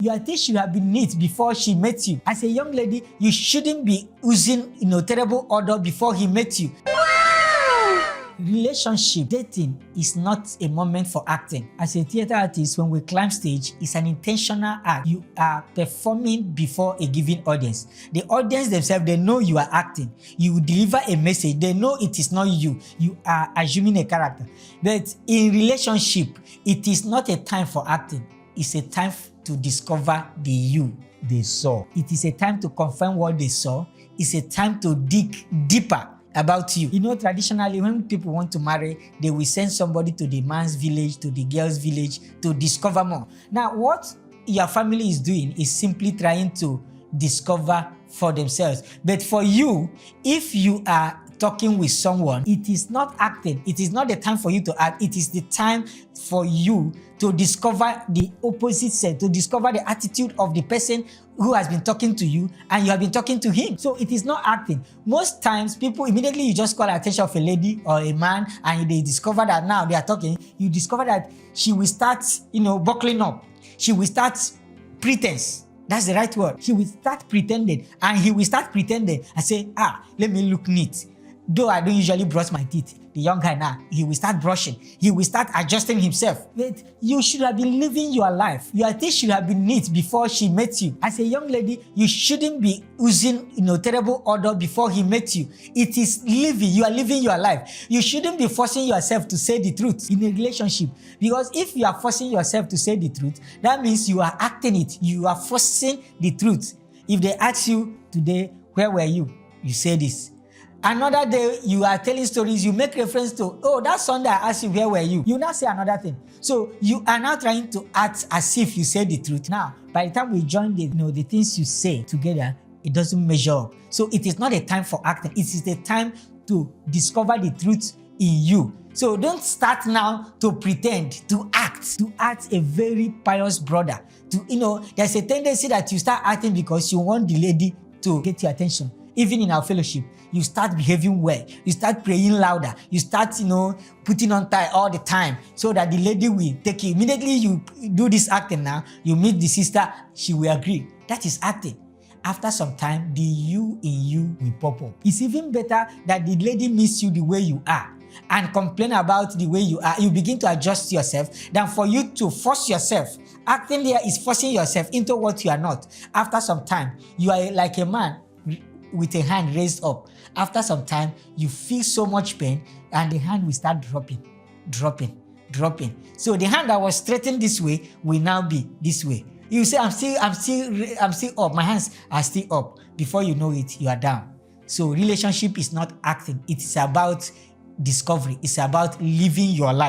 Your teeth should have been neat before she met you. As a young lady, you shouldn't be using terrible odor before he met you. Relationship, dating is not a moment for acting. As a theater artist, when we climb stage, it's an intentional act. You are performing before a given audience. The audience themselves, they know you are acting. You deliver a message. They know it is not you. You are assuming a character. But in relationship, it is not a time for acting. It's a time to discover the you they saw. It is a time to confirm what they saw. It's a time to dig deeper about you. Traditionally, when people want to marry, they will send somebody to the man's village, to the girl's village to discover more. Now, what your family is doing is simply trying to discover for themselves. But for you, if you are talking with someone, it is not acting. It is not the time for you to act. It is the time for you to discover the opposite sex, to discover the attitude of the person who has been talking to you and you have been talking to him. So it is not acting. Most times, people immediately you just call the attention of a lady or a man and they discover that now they are talking, you discover that she will start, buckling up. She will start pretense. That's the right word. She will start pretending and he will start pretending and say, let me look neat. Though I don't usually brush my teeth, the young guy now, he will start brushing. He will start adjusting himself. But you should have been living your life. Your teeth should have been neat before she met you. As a young lady, you shouldn't be using terrible odor before he met you. It is living. You are living your life. You shouldn't be forcing yourself to say the truth in a relationship. Because if you are forcing yourself to say the truth, that means you are acting it. You are forcing the truth. If they ask you today, where were you? You say this. Another day, you are telling stories, you make reference to, that Sunday I asked you, where were you? You now say another thing. So you are now trying to act as if you say the truth. Now, by the time we join the things you say together, it doesn't measure up. So it is not a time for acting. It is the time to discover the truth in you. So don't start now to pretend, to act a very pious brother. There's a tendency that you start acting because you want the lady to get your attention. Even in our fellowship, you start behaving well. You start praying louder. You start, putting on tie all the time so that the lady will take you. Immediately you do this acting now, you meet the sister, she will agree. That is acting. After some time, the you in you will pop up. It's even better that the lady meets you the way you are and complain about the way you are. You begin to adjust yourself than for you to force yourself. Acting there is forcing yourself into what you are not. After some time, you are like a man with a hand raised up. After some time, you feel so much pain and the hand will start dropping. So the hand that was straightened this way will now be this way. You say, I'm still up. My hands are still up. Before you know it, you are down. So relationship is not acting. It is about discovery. It's about living your life.